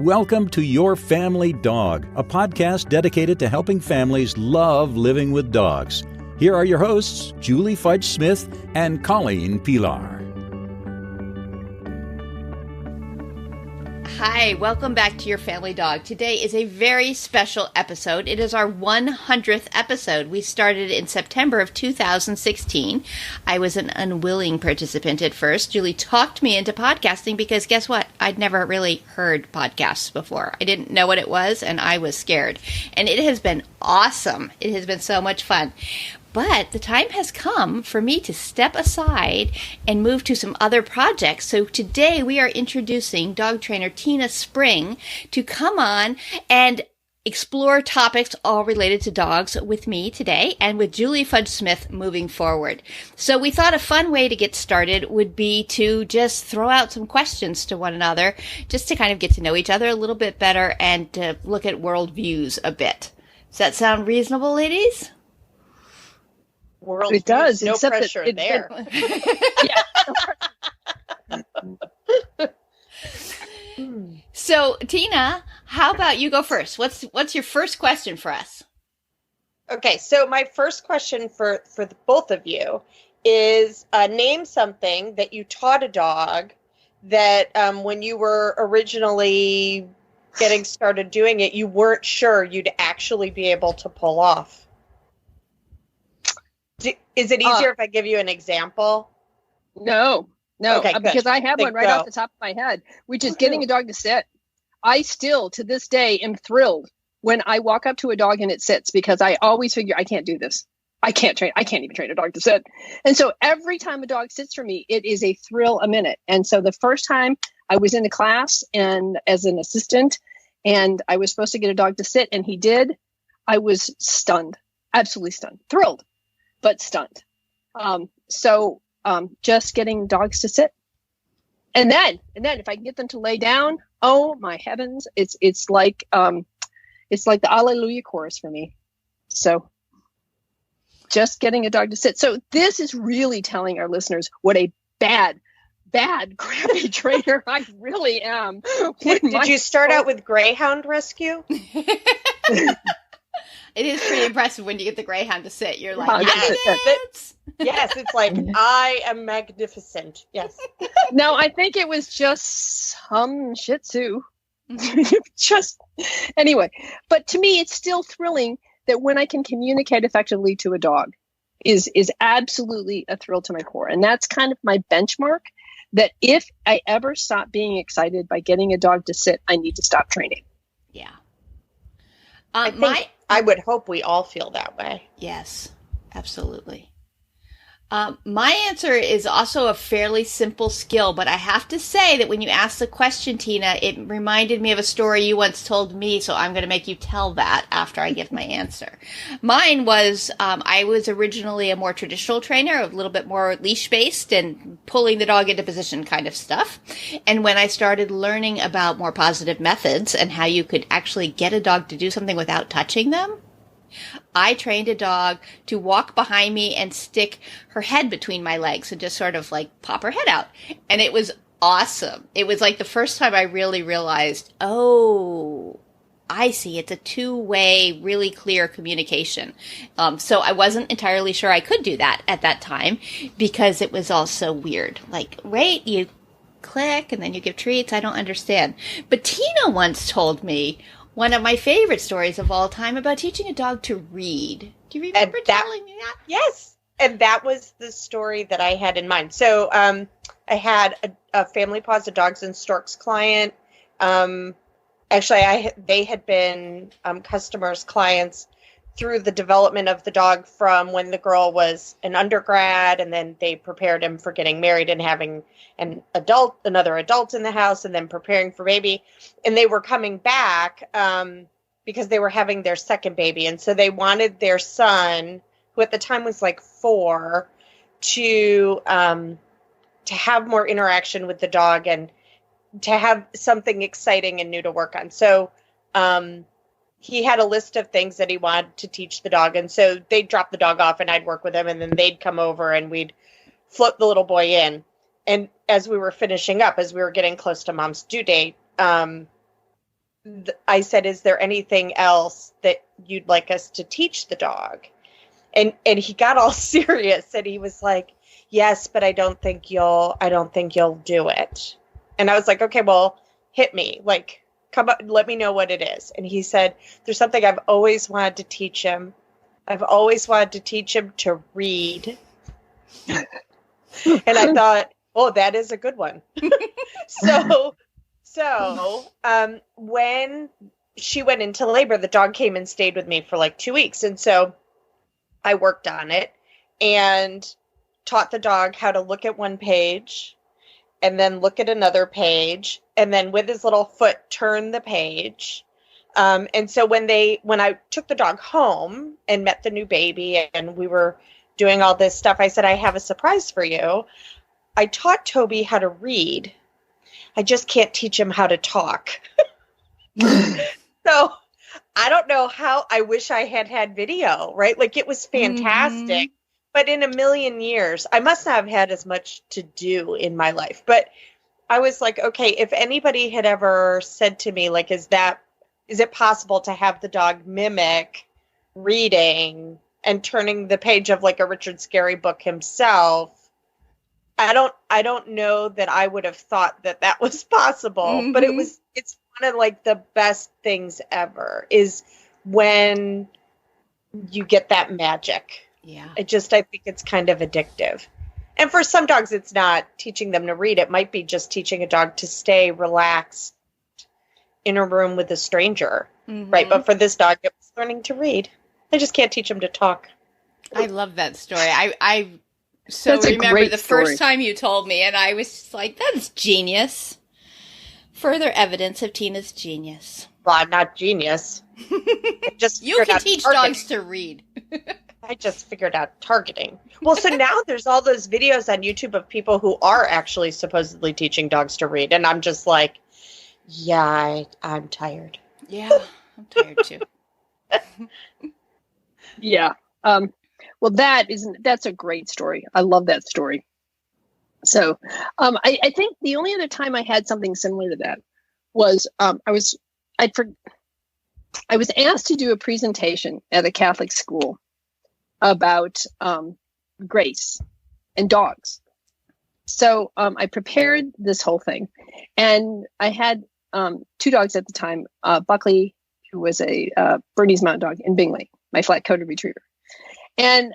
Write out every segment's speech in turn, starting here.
Welcome to Your Family Dog, a podcast dedicated to helping families love living with dogs. Here are your hosts, Julie Fudge Smith and Colleen Pelar. Hi, welcome back to Your Family Dog. Today is a very special episode. It is our 100th episode. We started in September of 2016. I was an unwilling participant at first. Julie talked me into podcasting because guess what? I'd never really heard podcasts before. I didn't know what it was and I was scared. And it has been awesome. It has been so much fun. But the time has come for me to step aside and move to some other projects. So today we are introducing dog trainer Tina Spring to come on and explore topics all related to dogs with me today and with Julie Fudge Smith moving forward. So we thought a fun way to get started would be to just throw out some questions to one another, just to kind of get to know each other a little bit better and to look at worldviews a bit. Does that sound reasonable, ladies? World it does. No except pressure there. So, Tina, how about you go first? What's your first question for us? Okay, so my first question for the both of you is name something that you taught a dog that when you were originally getting started doing it, you weren't sure you'd actually be able to pull off. Is it easier if I give you an example? No, okay, because I have one right off the top of my head, which is getting a dog to sit. I still, to this day, am thrilled when I walk up to a dog and it sits because I always figure I can't do this. I can't even train a dog to sit. And so every time a dog sits for me, it is a thrill a minute. And so the first time I was in a class and as an assistant and I was supposed to get a dog to sit and he did, I was stunned, absolutely stunned, thrilled, but stunned. Just getting dogs to sit. And then if I can get them to lay down, oh my heavens, it's like the Alleluia chorus for me. So just getting a dog to sit. So this is really telling our listeners what a bad, crappy trainer I really am. Did you start out with Greyhound Rescue? It is pretty impressive when you get the Greyhound to sit. You're like, yes, it's like, I am magnificent. Yes. No, I think it was just some Shih Tzu. Anyway. But to me, it's still thrilling that when I can communicate effectively to a dog is absolutely a thrill to my core. And that's kind of my benchmark that if I ever stop being excited by getting a dog to sit, I need to stop training. Yeah. I would hope we all feel that way. Yes, absolutely. My answer is also a fairly simple skill, but I have to say that when you asked the question, Tina, it reminded me of a story you once told me, so I'm going to make you tell that after I give my answer. Mine was, I was originally a more traditional trainer, a little bit more leash-based and pulling the dog into position kind of stuff. And when I started learning about more positive methods and how you could actually get a dog to do something without touching them, I trained a dog to walk behind me and stick her head between my legs and just sort of like pop her head out. And it was awesome. It was like the first time I really realized, oh, I see. It's a two-way, really clear communication. So I wasn't entirely sure I could do that at that time because it was all so weird. Like, right, you click and then you give treats. I don't understand. But Tina once told me one of my favorite stories of all time about teaching a dog to read. Do you remember telling me that? Yes. And that was the story that I had in mind. So I had a Family Paws of Dogs and Storks client. Actually, they had been customers, clients through the development of the dog from when the girl was an undergrad, and then they prepared him for getting married and having another adult in the house, and then preparing for baby. And they were coming back because they were having their second baby. And so they wanted their son, who at the time was like 4, to have more interaction with the dog and to have something exciting and new to work on. So he had a list of things that he wanted to teach the dog. And so they'd drop the dog off and I'd work with him, and then they'd come over and we'd float the little boy in. And as we were finishing up, as we were getting close to mom's due date, I said, is there anything else that you'd like us to teach the dog? And he got all serious and he was like, yes, but I don't think you'll do it. And I was like, okay, well, hit me. Like, come up, let me know what it is. And he said, there's something I've always wanted to teach him. I've always wanted to teach him to read. And I thought, oh, that is a good one. So when she went into labor, the dog came and stayed with me for like 2 weeks. And so I worked on it and taught the dog how to look at one page and then look at another page and then with his little foot turn the page. And so when I took the dog home and met the new baby and we were doing all this stuff, I said, I have a surprise for you. I taught Toby how to read. I just can't teach him how to talk. So I don't know how. I wish I had video, right? Like it was fantastic, but in a million years, I must not have had as much to do in my life. But I was like, okay, if anybody had ever said to me, like, is it possible to have the dog mimic reading and turning the page of like a Richard Scarry book himself? I don't know that I would have thought that was possible, but it's one of like the best things ever is when you get that magic. Yeah. I think it's kind of addictive. And for some dogs, it's not teaching them to read. It might be just teaching a dog to stay relaxed in a room with a stranger. Right. But for this dog, it was learning to read. I just can't teach him to talk. I love that story. I remember the first time you told me, and I was like, that's genius. Further evidence of Tina's genius. Well, I'm not genius. You can teach dogs to read. I just figured out targeting. Well, so now there's all those videos on YouTube of people who are actually supposedly teaching dogs to read. And I'm just like, yeah, I'm tired. Yeah, I'm tired too. Yeah. Well, that's a great story. I love that story. So I think the only other time I had something similar to that was I was asked to do a presentation at a Catholic school about grace and dogs. So I prepared this whole thing, and I had 2 dogs at the time, Buckley, who was a Bernese Mountain Dog, and Bingley, my flat-coated retriever. And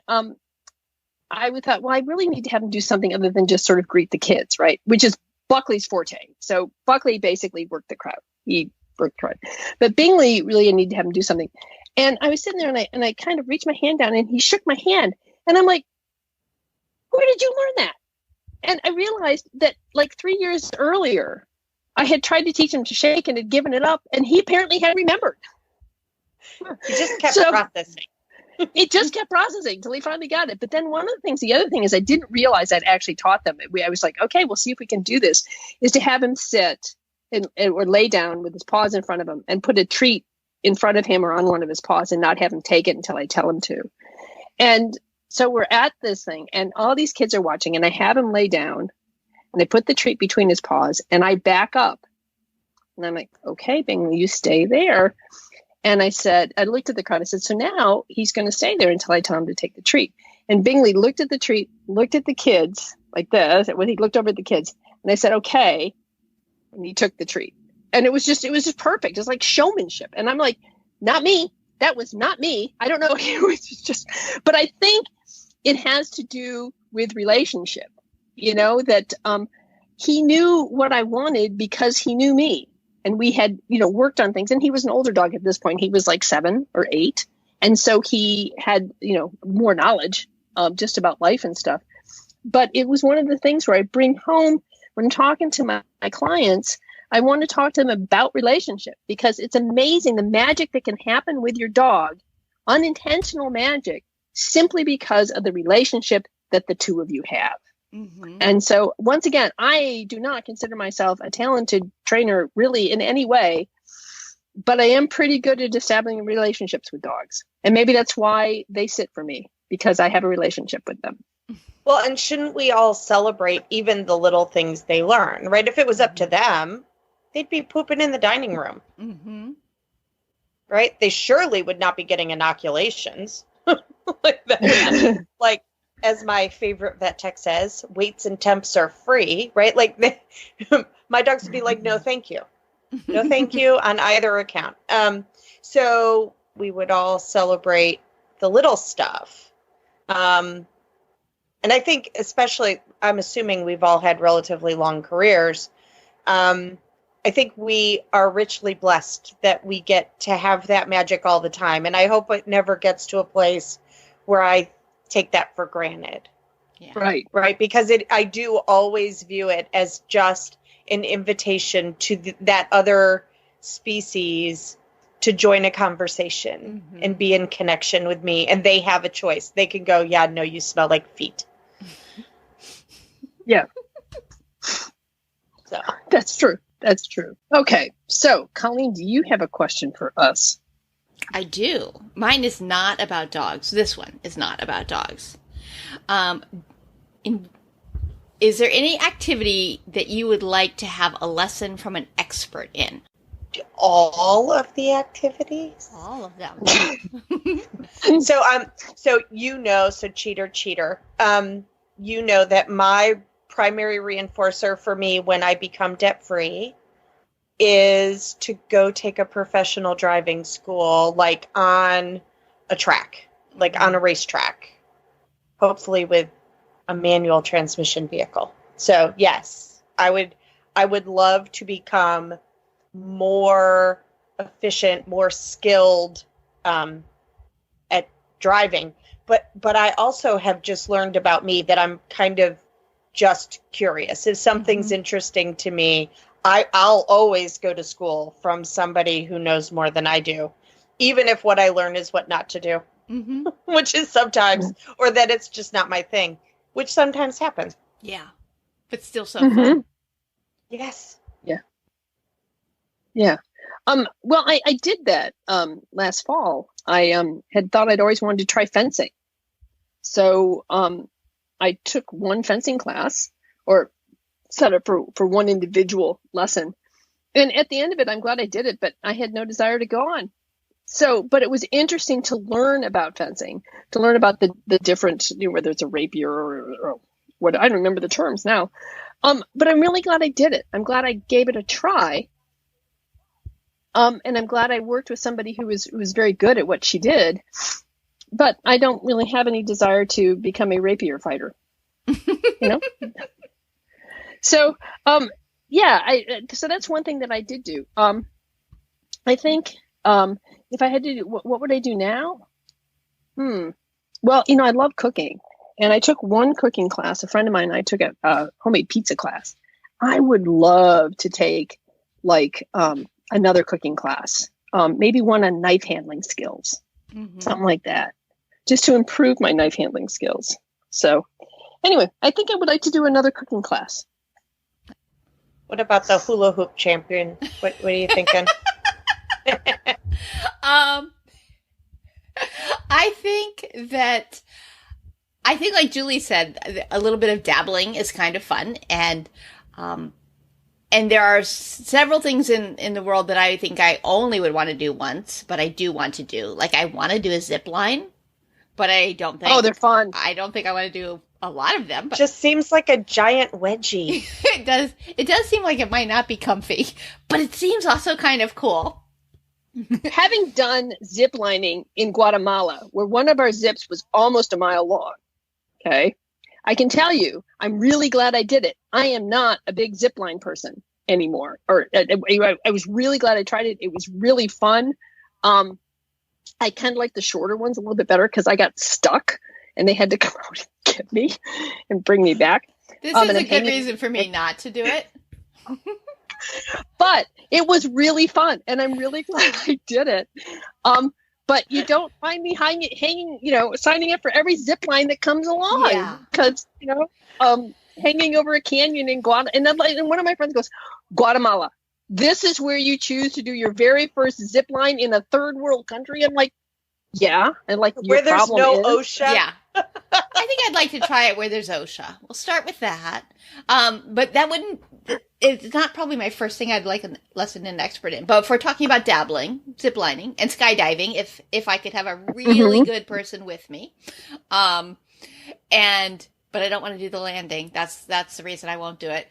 I thought, well, I really need to have him do something other than just sort of greet the kids, right? Which is Buckley's forte. So Buckley basically worked the crowd. He worked the crowd. But Bingley, really, I need to have him do something. And I was sitting there and I kind of reached my hand down and he shook my hand. And I'm like, where did you learn that? And I realized that like 3 years earlier, I had tried to teach him to shake and had given it up. And he apparently had remembered. He just kept processing. It just kept processing until he finally got it. But then the other thing is I didn't realize I'd actually taught them. I was like, okay, we'll see if we can do this, is to have him sit or lay down with his paws in front of him and put a treat in front of him or on one of his paws and not have him take it until I tell him to. And so we're at this thing and all these kids are watching and I have him lay down and I put the treat between his paws and I back up. And I'm like, okay, Bingley, you stay there. And I looked at the crowd. I said, so now he's going to stay there until I tell him to take the treat. And Bingley looked at the treat, looked at the kids like this. When he looked over at the kids, and I said, okay. And he took the treat. And it was just perfect. It was like showmanship. And I'm like, not me. That was not me. I don't know. It was just, but I think it has to do with relationship, that he knew what I wanted because he knew me. And we had, worked on things. And he was an older dog at this point. He was like 7 or 8. And so he had, more knowledge just about life and stuff. But it was one of the things where I bring home when talking to my clients, I want to talk to them about relationship because it's amazing the magic that can happen with your dog, unintentional magic, simply because of the relationship that the two of you have. Mm-hmm. And so once again, I do not consider myself a talented trainer really in any way, but I am pretty good at establishing relationships with dogs. And maybe that's why they sit for me, because I have a relationship with them. Well, and shouldn't we all celebrate even the little things they learn, right? If it was up to them, they'd be pooping in the dining room. Mm-hmm. Right? They surely would not be getting inoculations. Like that. Like, as my favorite vet tech says, weights and temps are free, right? Like, my dogs would be like, no, thank you. No, thank you on either account. So we would all celebrate the little stuff. And I think especially, I'm assuming we've all had relatively long careers. I think we are richly blessed that we get to have that magic all the time. And I hope it never gets to a place where I take that for granted. Yeah. Right. Because I do always view it as just an invitation to that other species to join a conversation and be in connection with me. And they have a choice. They can go, yeah, no, you smell like feet. Yeah. So That's true. That's true. Okay. So, Colleen, do you have a question for us? I do. Mine is not about dogs. This one is not about dogs. Is there any activity that you would like to have a lesson from an expert in? all of the activities. All of them. So cheater. You know that my primary reinforcer for me when I become debt free is to go take a professional driving school, like on a track, like on a racetrack, hopefully with a manual transmission vehicle. So yes, I would love to become more efficient, more skilled at driving. But I also have just learned about me that I'm kind of just curious. If something's interesting to me, I'll always go to school from somebody who knows more than I do, even if what I learn is what not to do, which is sometimes, or that it's just not my thing, which sometimes happens. Yeah, but still so fun. Yes. Yeah. Well, I did that last fall. I had thought I'd always wanted to try fencing. So I took one fencing class, or set up for one individual lesson. And at the end of it, I'm glad I did it, but I had no desire to go on. So, but it was interesting to learn about fencing, to learn about the different, whether it's a rapier or what, I don't remember the terms now. But I'm really glad I did it. I'm glad I gave it a try. And I'm glad I worked with somebody who was very good at what she did. But I don't really have any desire to become a rapier fighter, So, so that's one thing that I did do. I think if I had to do, what would I do now? Well, I love cooking. And I took one cooking class. A friend of mine and I took a homemade pizza class. I would love to take another cooking class, maybe one on knife handling skills, something like that, just to improve my knife handling skills. So anyway, I think I would like to do another cooking class. What about the hula hoop champion? What are you thinking? I think like Julie said, a little bit of dabbling is kind of fun. And there are several things in the world that I think I only would want to do once, but I do want to do. Like, I want to do a zip line, but I don't think... Oh, they're fun. I don't think I want to do a lot of them. But just seems like a giant wedgie. It does seem like it might not be comfy, but it seems also kind of cool. Having done zip lining in Guatemala, where one of our zips was almost a mile long, okay, I can tell you, I'm really glad I did it. I am not a big zip line person anymore. I was really glad I tried it. It was really fun. I kind of like the shorter ones a little bit better because I got stuck and they had to come out and get me and bring me back. This is a good reason for me not to do it. But it was really fun, and I'm really glad I did it. But you don't find me hanging, signing up for every zip line that comes along. Because, hanging over a canyon in Guatemala. And one of my friends goes, Guatemala, this is where you choose to do your very first zip line in a third world country? I'm like, yeah. And like, where there's no OSHA. Yeah. I think I'd like to try it where there's OSHA. We'll start with that. But that wouldn't... it's not probably my first thing I'd like a lesson an expert in. But if we're talking about dabbling, ziplining, and skydiving, if I could have a really good person with me, but I don't want to do the landing. That's the reason I won't do it.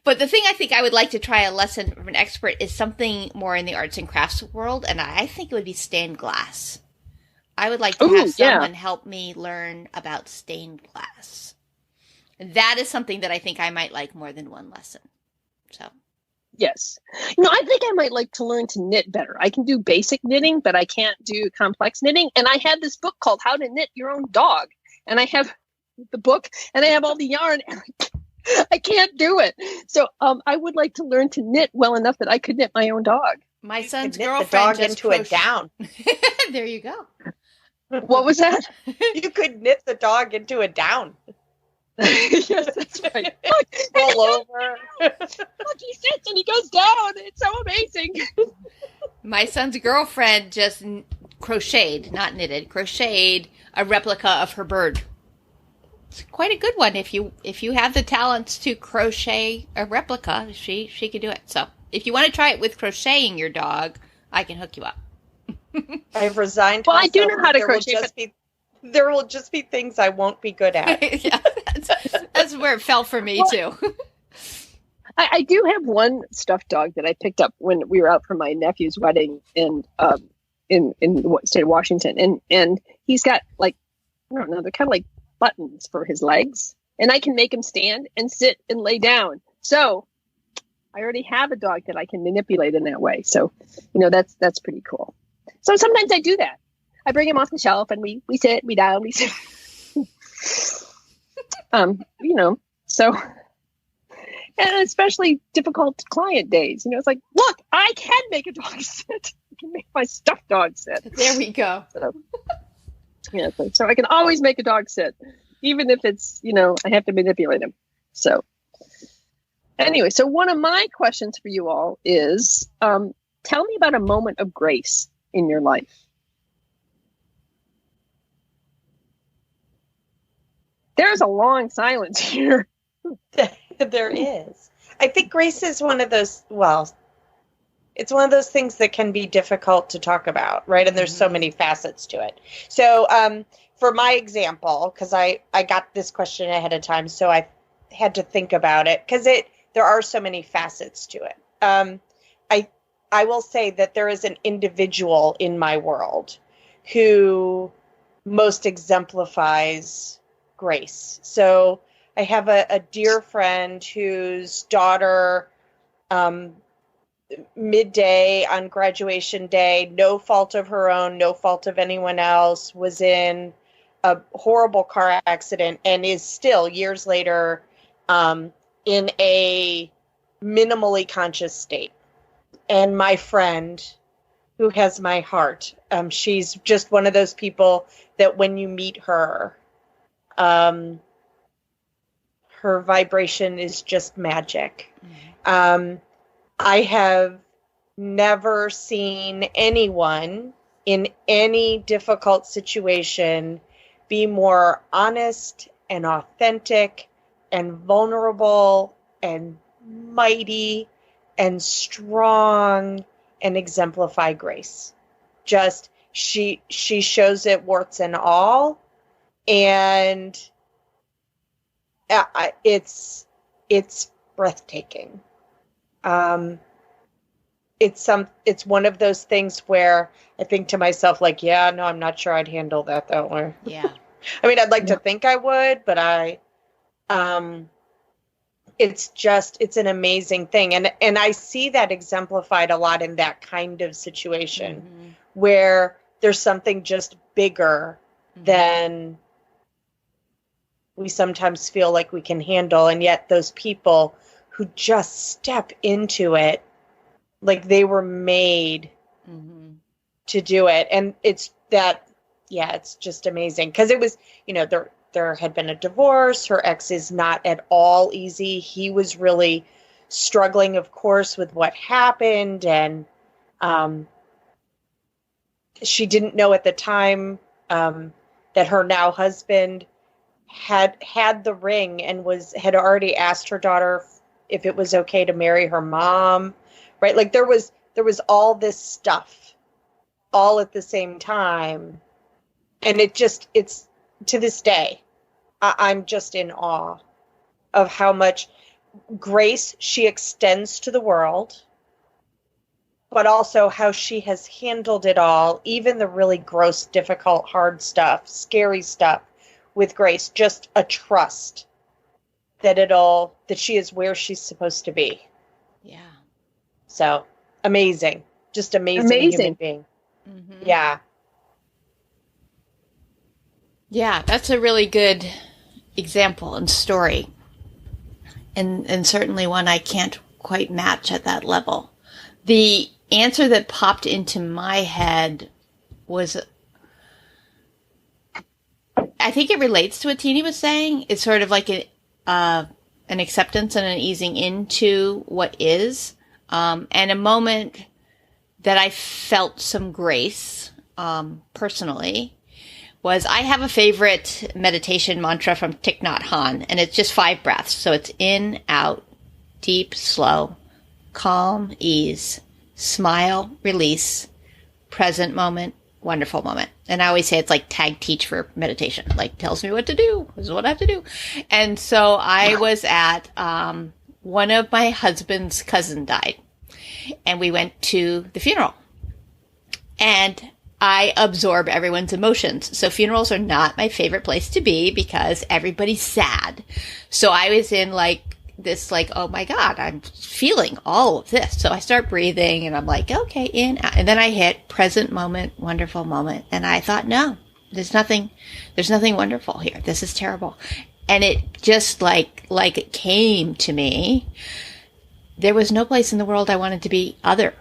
But the thing I think I would like to try a lesson from an expert is something more in the arts and crafts world, and I think it would be stained glass. I would like to have someone help me learn about stained glass. That is something that I think I might like more than one lesson. So, yes. I think I might like to learn to knit better. I can do basic knitting, but I can't do complex knitting. And I had this book called How to Knit Your Own Dog. And I have the book and I have all the yarn and I can't do it. So I would like to learn to knit well enough that I could knit my own dog. My son's knit girlfriend the dog just into a gown. There you go. What was that? You could knit the dog into a down. Yes, that's right. Look, roll over. Look, he sits and he goes down. It's so amazing. My son's girlfriend just crocheted a replica of her bird. It's quite a good one. If you have the talents to crochet a replica, she could do it. So if you want to try it with crocheting your dog, I can hook you up. I've resigned. Well, I do know how to crochet. There will just be things I won't be good at. Yeah, that's where it fell for me too. I do have one stuffed dog that I picked up when we were out for my nephew's wedding in the state of Washington, and he's got like, I don't know, they're kind of like buttons for his legs, and I can make him stand and sit and lay down. So I already have a dog that I can manipulate in that way. So that's pretty cool. So sometimes I do that. I bring him off the shelf and we sit, we down, we sit. So, and especially difficult client days, it's like, look, I can make a dog sit. I can make my stuffed dog sit. There we go. So I can always make a dog sit, even if it's, I have to manipulate him. So anyway, so one of my questions for you all is, tell me about a moment of grace in your life. There's a long silence here. There is. I think grace is one of those, it's one of those things that can be difficult to talk about, right? And there's so many facets to it. So for my example, because I got this question ahead of time, so I had to think about it, because there are so many facets to it. I will say that there is an individual in my world who most exemplifies grace. So I have a dear friend whose daughter, midday on graduation day, no fault of her own, no fault of anyone else, was in a horrible car accident and is still years later in a minimally conscious state. And my friend, who has my heart, she's just one of those people that when you meet her, her vibration is just magic. I have never seen anyone in any difficult situation be more honest and authentic and vulnerable and mighty and strong and exemplify grace. Just she shows it warts and all, and it's breathtaking. It's one of those things where I think to myself, like, yeah, no, I'm not sure I'd handle that way. Yeah. I mean, I'd like to think I would, but it's an amazing thing. And I see that exemplified a lot in that kind of situation where there's something just bigger than we sometimes feel like we can handle. And yet those people who just step into it, like they were made to do it. And it's just amazing. Because it was, there had been a divorce. Her ex is not at all easy. He was really struggling, of course, with what happened. And she didn't know at the time that her now husband had the ring and had already asked her daughter if it was okay to marry her mom, right? Like there was all this stuff all at the same time. And it's to this day, I'm just in awe of how much grace she extends to the world, but also how she has handled it all, even the really gross, difficult, hard stuff, scary stuff, with grace, just a trust that she is where she's supposed to be. Yeah. So amazing. Just amazing human being. Mm-hmm. Yeah. Yeah, that's a really good example and story. And certainly one I can't quite match at that level. The answer that popped into my head was, I think it relates to what Teeny was saying. It's sort of like an acceptance and an easing into what is, and a moment that I felt some grace, personally, was I have a favorite meditation mantra from Thich Nhat Hanh, and it's just 5 breaths. So it's in, out, deep, slow, calm, ease, smile, release, present moment, wonderful moment. And I always say it's like tag teach for meditation, like tells me what to do. This is what I have to do. And so I was at, one of my husband's cousin died, and we went to the funeral, and I absorb everyone's emotions. So funerals are not my favorite place to be because everybody's sad. So I was in like this, like, oh my God, I'm feeling all of this. So I start breathing and I'm like, okay, in, out. And then I hit present moment, wonderful moment. And I thought, no, there's nothing wonderful here. This is terrible. And it just like it came to me. There was no place in the world I wanted to be other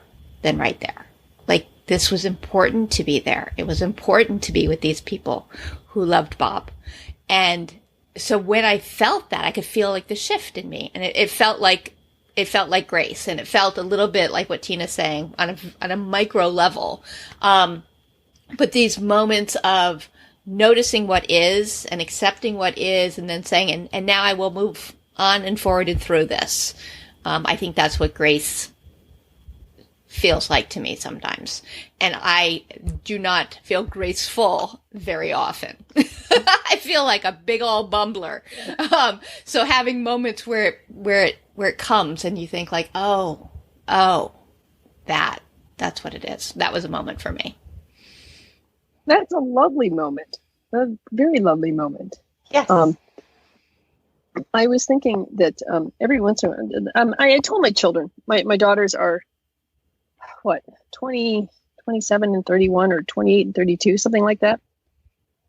than right there. Like, this was important to be there. It was important to be with these people who loved Bob. And so when I felt that, I could feel like the shift in me, and it felt like grace, and it felt a little bit like what Tina's saying on a micro level. But these moments of noticing what is and accepting what is, and then saying, and now I will move on and forward and through this. I think that's what grace feels like to me sometimes. And I do not feel graceful very often. I feel like a big old bumbler. So having moments where it comes and you think like, oh, that's what it is. That was a moment for me. That's a lovely moment. A very lovely moment. Yes. I was thinking that every once in a while, I told my children, my daughters are, 27 and 31, or 28 and 32, something like that.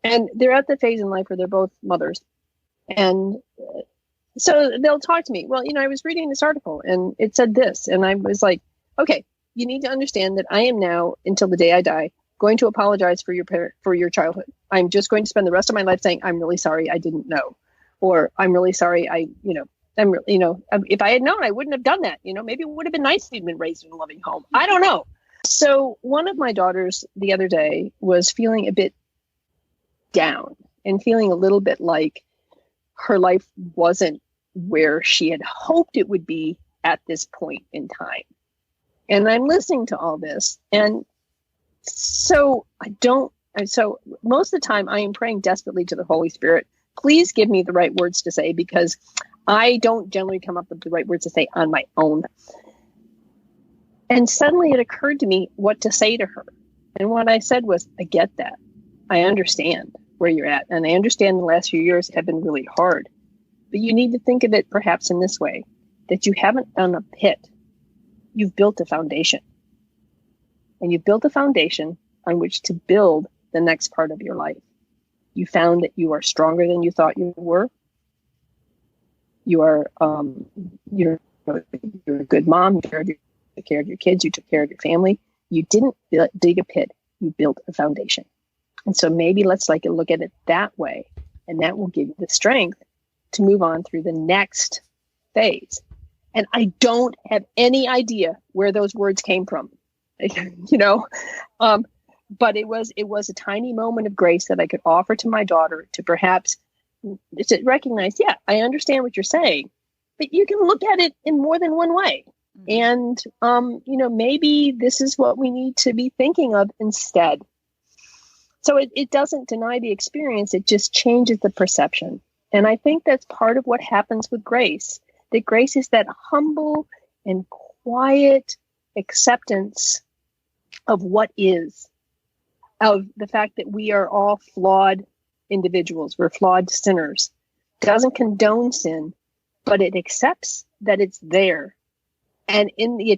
And they're at the phase in life where they're both mothers. And so they'll talk to me. Well, I was reading this article and it said this. And I was like, okay, you need to understand that I am now, until the day I die, going to apologize for your childhood. I'm just going to spend the rest of my life saying, I'm really sorry I didn't know. Or I'm really sorry if I had known, I wouldn't have done that. Maybe it would have been nice if you'd been raised in a loving home. I don't know. So one of my daughters the other day was feeling a bit down and feeling a little bit like her life wasn't where she had hoped it would be at this point in time. And I'm listening to all this. And so most of the time I am praying desperately to the Holy Spirit. Please give me the right words to say, because I don't generally come up with the right words to say on my own. And suddenly it occurred to me what to say to her. And what I said was, I get that. I understand where you're at. And I understand the last few years have been really hard. But you need to think of it perhaps in this way, that you haven't done a pit. You've built a foundation. And you've built a foundation on which to build the next part of your life. You found that you are stronger than you thought you were. You are, you're a good mom. You took care of your kids. You took care of your family. You didn't dig a pit. You built a foundation. And so maybe let's look at it that way. And that will give you the strength to move on through the next phase. And I don't have any idea where those words came from, but it was a tiny moment of grace that I could offer to my daughter to perhaps to recognize, yeah, I understand what you're saying, But you can look at it in more than one way. And, maybe this is what we need to be thinking of instead. So it doesn't deny the experience. It just changes the perception. And I think that's part of what happens with grace. That grace is that humble and quiet acceptance of what is, of the fact that we are all flawed individuals. We're flawed sinners. Doesn't condone sin, but it accepts that it's there. And it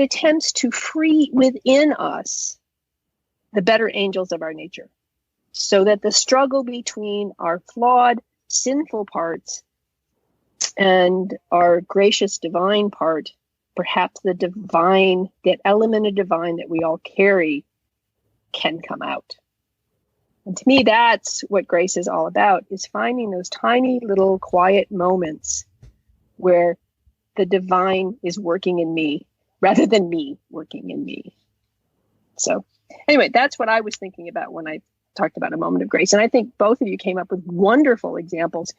attempts to free within us the better angels of our nature, so that the struggle between our flawed, sinful parts and our gracious divine part, perhaps that element of divine that we all carry, can come out. And to me, that's what grace is all about, is finding those tiny little quiet moments where the divine is working in me rather than me working in me. So anyway, that's what I was thinking about when I talked about a moment of grace. And I think both of you came up with wonderful examples.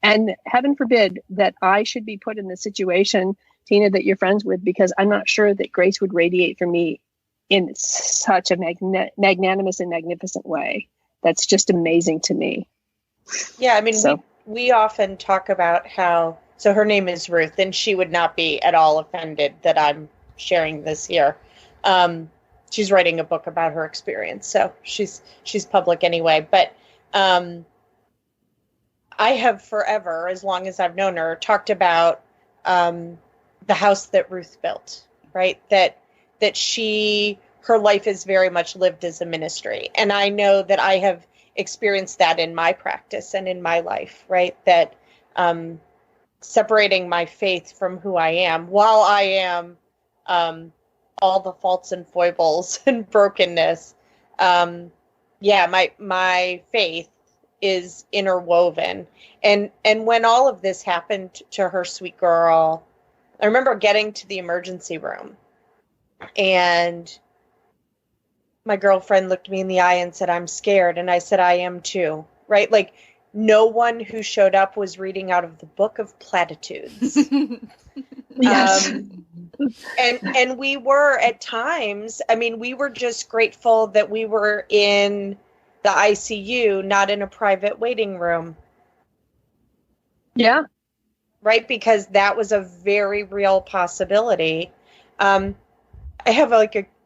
And heaven forbid that I should be put in the situation, Tina, that you're friends with, because I'm not sure that grace would radiate from me in such a magnanimous and magnificent way. That's just amazing to me. Yeah, I mean, we often talk about how, so her name is Ruth, and she would not be at all offended that I'm sharing this here. She's writing a book about her experience, so she's public anyway. But I have forever, as long as I've known her, talked about the house that Ruth built, right? That her life is very much lived as a ministry. And I know that I have experienced that in my practice and in my life, right? That separating my faith from who I am, while I am all the faults and foibles and brokenness, my faith is interwoven. And when all of this happened to her, sweet girl, I remember getting to the emergency room, and my girlfriend looked me in the eye and said, "I'm scared." And I said, "I am too," right? Like, no one who showed up was reading out of the book of platitudes. Yes. And we were at times, I mean, we were just grateful that we were in the ICU, not in a private waiting room. Yeah. Right? Because that was a very real possibility. I have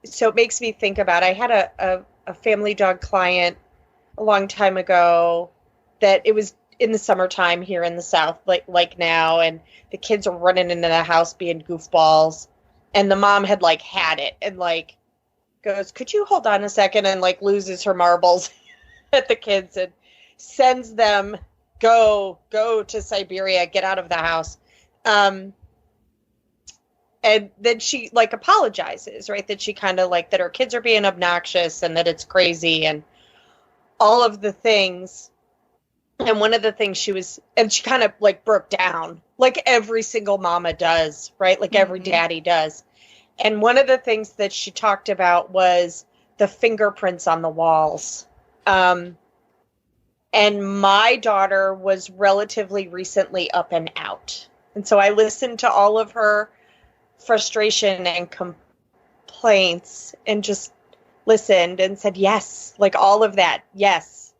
so it makes me think about, I had a family dog client a long time ago that it was in the summertime here in the South, like now, and the kids are running into the house being goofballs, and the mom had had it and goes, "Could you hold on a second?" and loses her marbles at the kids and sends them, go to Siberia, get out of the house. And then she apologizes, right? That she kind of that her kids are being obnoxious and that it's crazy and all of the things. And one of the things she kind of broke down, like every single mama does, right? Like every daddy does. And one of the things that she talked about was the fingerprints on the walls. And my daughter was relatively recently up and out. And so I listened to all of her frustration and complaints and just listened and said, yes, all of that. Yes.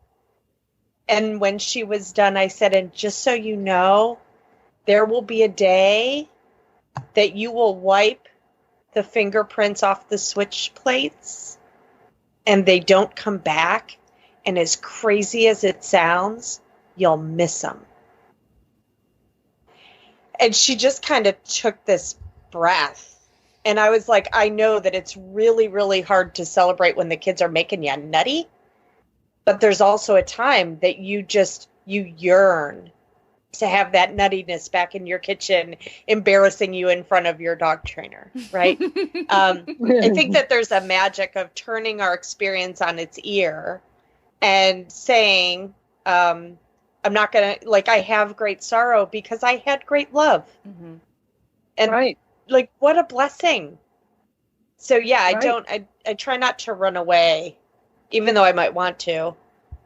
And when she was done, I said, and just so you know, there will be a day that you will wipe the fingerprints off the switch plates and they don't come back. And as crazy as it sounds, you'll miss them. And she just kind of took this breath. And I was like, I know that it's really, really hard to celebrate when the kids are making you nutty. But there's also a time that you yearn to have that nuttiness back in your kitchen, embarrassing you in front of your dog trainer, right? I think that there's a magic of turning our experience on its ear and saying, I'm not going to, I have great sorrow because I had great love. Mm-hmm. And right. What a blessing. So yeah, right. I try not to run away, even though I might want to.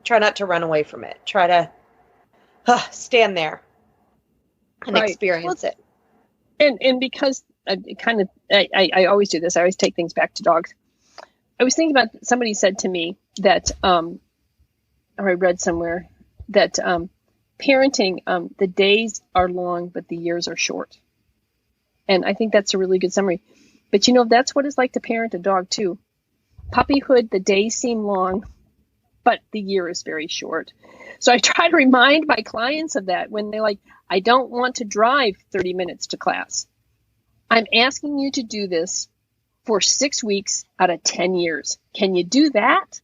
Try not to run away from it. Try to stand there and experience it. And because I always do this. I always take things back to dogs. I was thinking about, somebody said to me that, or I read somewhere that parenting, the days are long, but the years are short. And I think that's a really good summary. But that's what it's like to parent a dog too. Puppyhood, the days seem long, but the year is very short. So I try to remind my clients of that when they're like, I don't want to drive 30 minutes to class. I'm asking you to do this for 6 weeks out of 10 years. Can you do that?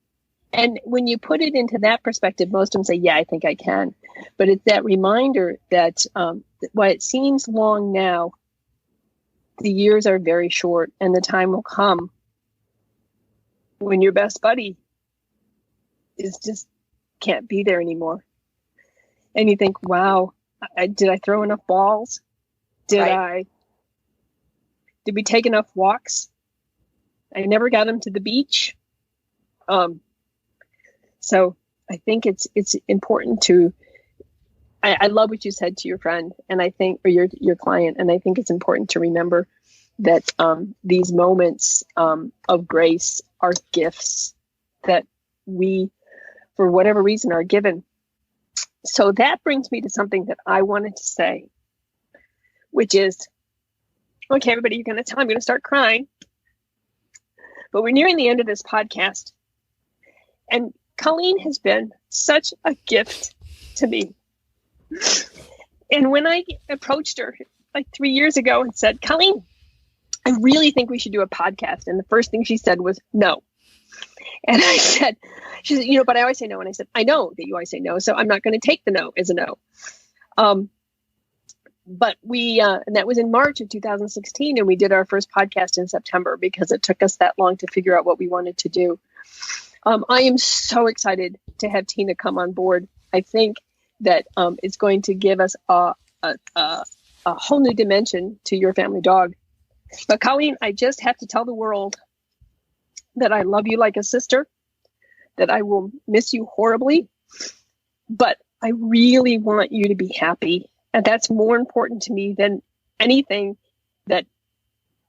And when you put it into that perspective, most of them say, yeah, I think I can. But it's that reminder that while it seems long now, the years are very short, and the time will come when your best buddy is just can't be there anymore. And you think, wow, did I throw enough balls? Did we take enough walks? I never got him to the beach. So I think it's important to, I love what you said to your friend, and I think, or your client, and I think it's important to remember that these moments of grace are gifts that we, for whatever reason, are given. So that brings me to something that I wanted to say, which is, okay, everybody, you're going to tell I'm going to start crying. But we're nearing the end of this podcast. And Colleen has been such a gift to me. And when I approached her like 3 years ago and said, Colleen, I really think we should do a podcast. And the first thing she said was no. And I said, she said, but I always say no. And I said, I know that you always say no, so I'm not going to take the no as a no. But we, and that was in March of 2016. And we did our first podcast in September because it took us that long to figure out what we wanted to do. I am so excited to have Tina come on board. I think that it's going to give us a whole new dimension to Your Family Dog. But Colleen, I just have to tell the world that I love you like a sister, that I will miss you horribly, but I really want you to be happy. And that's more important to me than anything that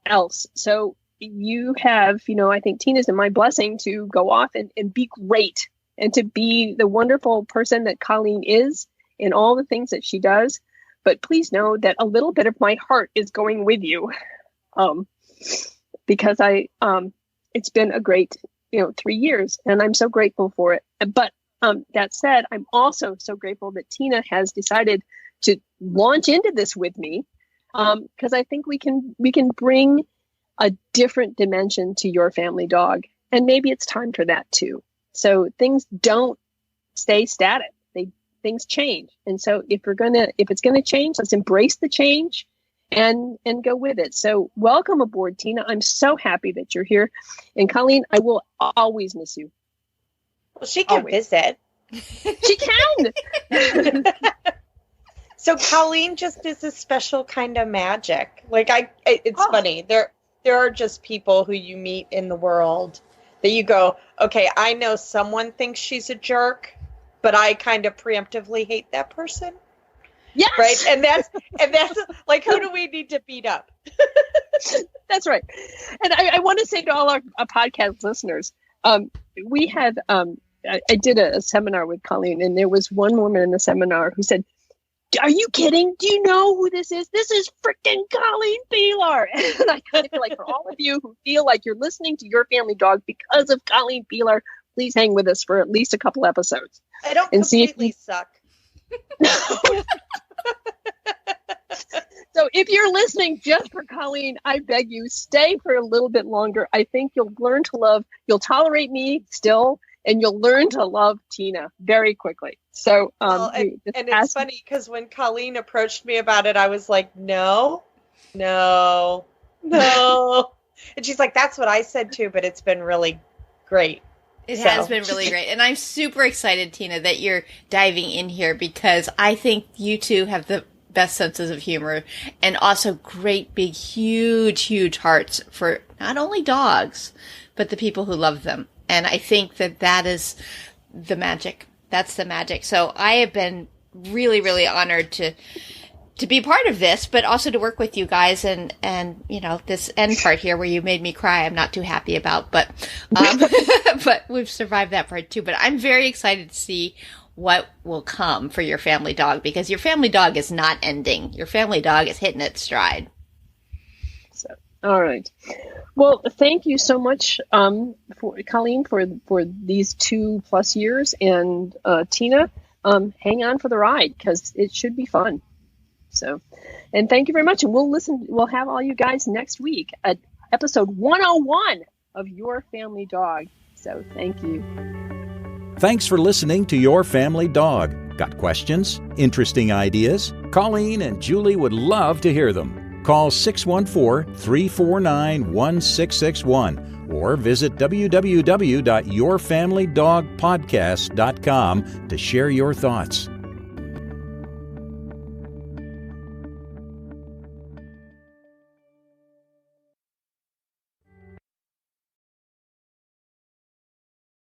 else. So you have, I think Tina's and my blessing to go off and be great and to be the wonderful person that Colleen is in all the things that she does. But please know that a little bit of my heart is going with you. Because it's been a great, 3 years, and I'm so grateful for it. But that said, I'm also so grateful that Tina has decided to launch into this with me, because I think we can bring a different dimension to Your Family Dog, and maybe it's time for that too. So things don't stay static; things change, and so if it's gonna change, let's embrace the change and go with it. So welcome aboard, Tina. I'm so happy that you're here. And Colleen, I will always miss you. Well, she can visit. She can. So Colleen just is a special kind of magic. Like it's funny. There are just people who you meet in the world that you go, okay, I know someone thinks she's a jerk, but I kind of preemptively hate that person. Yes. Right. And that's like, who do we need to beat up? That's right. And I want to say to all our podcast listeners, we had, I did a seminar with Colleen, and there was one woman in the seminar who said, are you kidding? Do you know who this is? This is freaking Colleen Pelar. And I kind of feel like, for all of you who feel like you're listening to Your Family Dog because of Colleen Pelar, please hang with us for at least a couple episodes. I don't completely suck. So if you're listening just for Colleen, I beg you, stay for a little bit longer. I think you'll learn to love, you'll tolerate me still, and you'll learn to love Tina very quickly. So, and it's funny because when Colleen approached me about it, I was like, no. And she's like, that's what I said too, but it's been really great. It has been really great. And I'm super excited, Tina, that you're diving in here, because I think you two have the best senses of humor and also great, big, huge hearts for not only dogs, but the people who love them. And I think that is the magic. That's the magic. So I have been really, really honored to to be part of this, but also to work with you guys and this end part here where you made me cry, I'm not too happy about, but but we've survived that part too. But I'm very excited to see what will come for your family dog, because your family dog is not ending. Your family dog is hitting its stride. So, all right. Well, thank you so much, for Colleen, for these 2+ years, and Tina, hang on for the ride, because it should be fun. So, and thank you very much. And we'll have all you guys next week at episode 101 of Your Family Dog. So thank you. Thanks for listening to Your Family Dog. Got questions? Interesting ideas? Colleen and Julie would love to hear them. Call 614-349-1661 or visit www.yourfamilydogpodcast.com to share your thoughts.